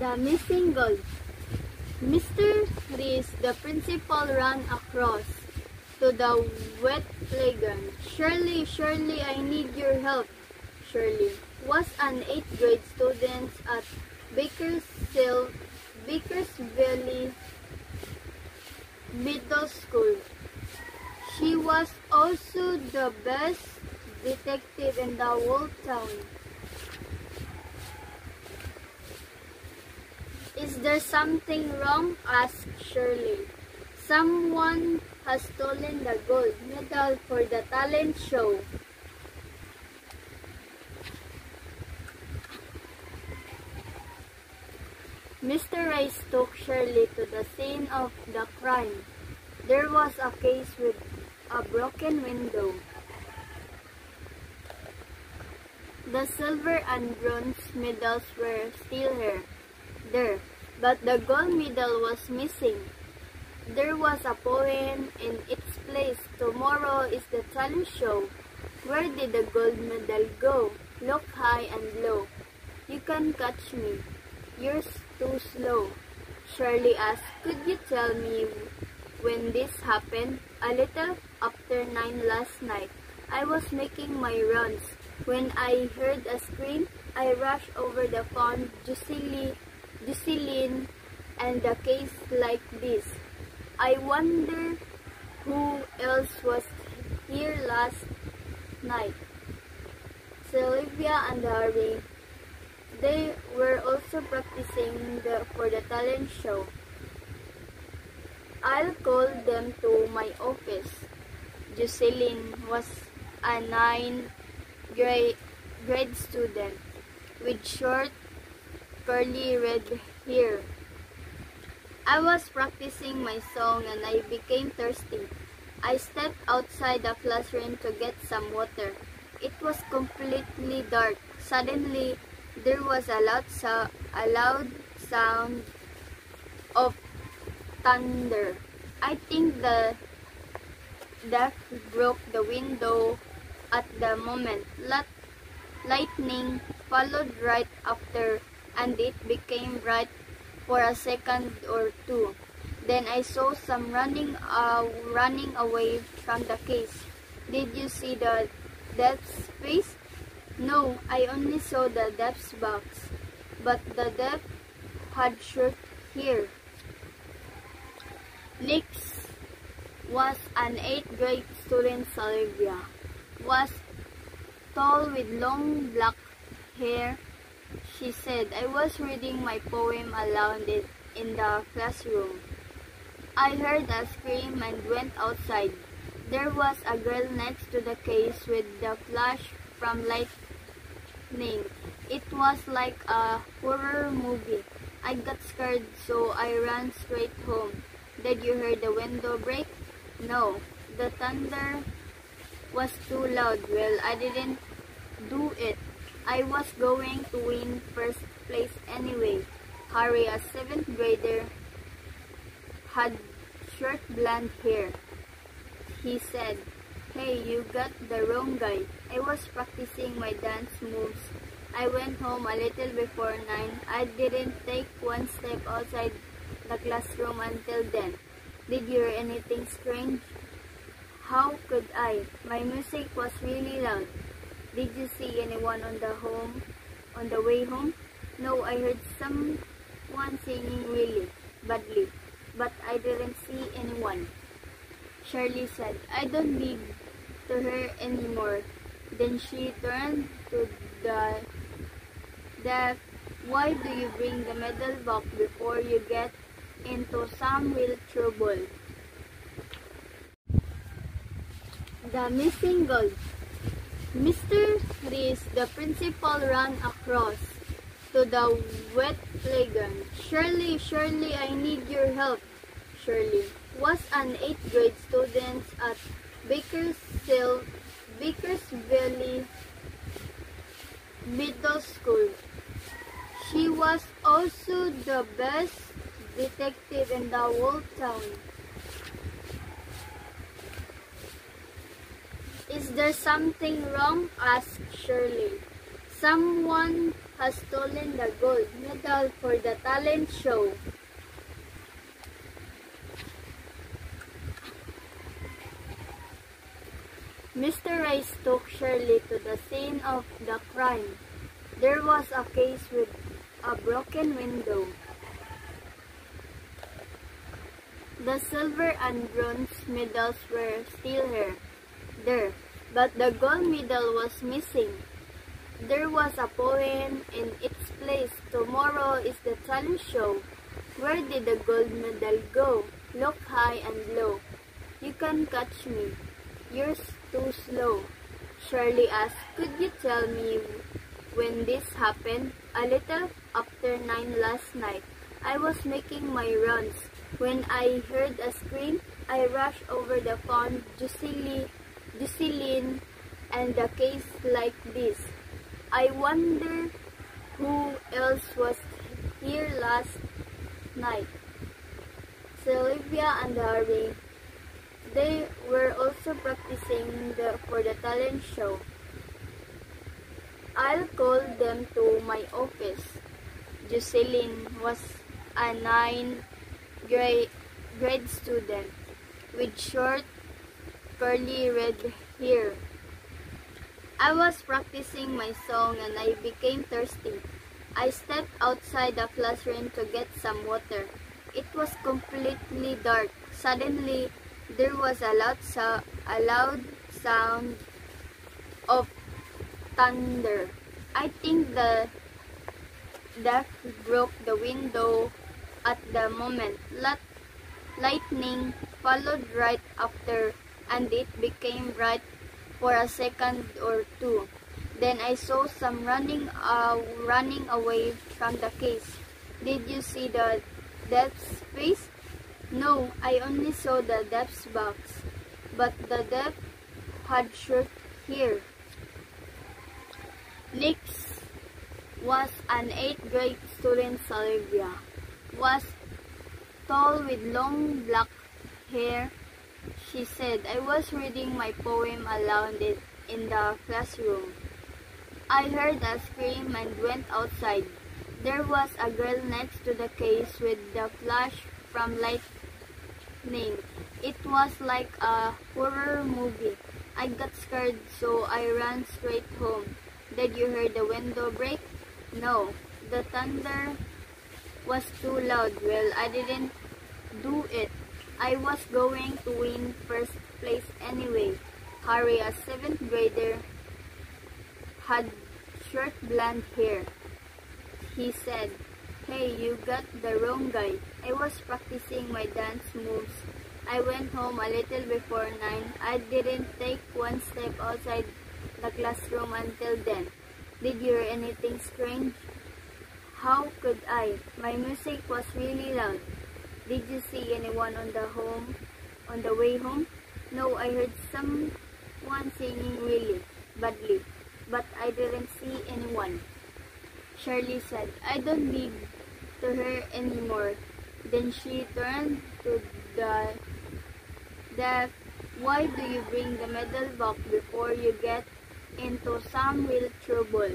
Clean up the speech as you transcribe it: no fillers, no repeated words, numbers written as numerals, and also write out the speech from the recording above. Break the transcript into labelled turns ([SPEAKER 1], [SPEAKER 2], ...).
[SPEAKER 1] The missing gold. Mr. Reese, the principal, ran across to the wet playground. Shirley, Shirley, I need your help. Shirley was an 8th grade student at Bakersville Middle School. She was also the best detective in the whole town. Is there something wrong? Asked Shirley. Someone has stolen the gold medal for the talent show. Mr. Rice took Shirley to the scene of the crime. There was a case with a broken window. The silver and bronze medals were still there, but the gold medal was missing. There was a poem in its place. Tomorrow is the talent show. Where did the gold medal go? Look high and low. You can catch me. You're too slow. Shirley asked, could you tell me when this happened? A little after 9 last night. I was making my rounds. When I heard a scream, I rushed over the pond, Jocelyn, and the case like this. I wonder who else was here last night. Sylvia and Harry. They were also practicing for the talent show. I'll call them to my office. Jocelyn was a 9th grade student with short, curly red hair. I was practicing my song and I became thirsty. I stepped outside the classroom to get some water. It was completely dark. Suddenly, there was a loud sound of thunder. I think the deck broke the window at the moment. Lightning followed right after, and it became bright for a second or two. Then I saw some running away from the case. Did you see the death's face? No, I only saw the death's box, but the death had short hair. Next was an 8th grade student. Sylvia was tall with long black hair. She said, I was reading my poem aloud in the classroom. I heard a scream and went outside. There was a girl next to the case with the flash from lightning. It was like a horror movie. I got scared, so I ran straight home. Did you hear the window break? No. The thunder was too loud. Well, I didn't do it. I was going to win first place anyway. Harry, a 7th grader, had short blonde hair. He said, hey, you got the wrong guy. I was practicing my dance moves. I went home a little before 9. I didn't take one step outside the classroom until then. Did you hear anything strange? How could I? My music was really loud. Did you see anyone on the way home? No, I heard someone singing really badly, but I didn't see anyone. Shirley said, I don't need to her anymore. Then she turned to the deaf. Why do you bring the medal back before you get into some real trouble? The missing gold. Mr. Reese, the principal, ran across to the wet playground. Shirley, Shirley, I need your help. Shirley was an 8th grade student at Bakersville Middle School. She was also the best detective in the whole town. Is there something wrong? Asked Shirley. Someone has stolen the gold medal for the talent show. Mr. Rice took Shirley to the scene of the crime. There was a case with a broken window. The silver and bronze medals were still there, but the gold medal was missing. There was a poem in its place. Tomorrow is the talent show. Where did the gold medal go? Look high and low. You can catch me. You're too slow. Shirley asked, could you tell me when this happened? A little after 9 last night. I was making my runs. When I heard a scream, I rushed over the pond, Jocelyn, and the case like this. I wonder who else was here last night. Sylvia and Harry, they were also practicing for the talent show. I'll call them to my office. Jocelyn was a 9th grade student with short, curly red hair. I was practicing my song and I became thirsty. I stepped outside the classroom to get some water. It was completely dark. Suddenly, there was a loud sound of thunder. I think the deck broke the window at the moment. Lightning followed right after, and it became bright for a second or two. Then I saw some running away from the case. Did you see the death's face? No, I only saw the death's box. But the death had short hair. Next was an 8th grade student. Sylvia was tall with long black hair. She said, I was reading my poem aloud in the classroom. I heard a scream and went outside. There was a girl next to the case with the flash from lightning. It was like a horror movie. I got scared, so I ran straight home. Did you hear the window break? No. The thunder was too loud. Well, I didn't do it. I was going to win first place anyway. Harry, a 7th grader, had short blonde hair. He said, hey, you got the wrong guy. I was practicing my dance moves. I went home a little before 9. I didn't take one step outside the classroom until then. Did you hear anything strange? How could I? My music was really loud. Did you see anyone on the way home? No, I heard someone singing really badly, but I didn't see anyone. Shirley said, I don't need to her anymore. Then she turned to the deaf. Why do you bring the medal back before you get into some real trouble?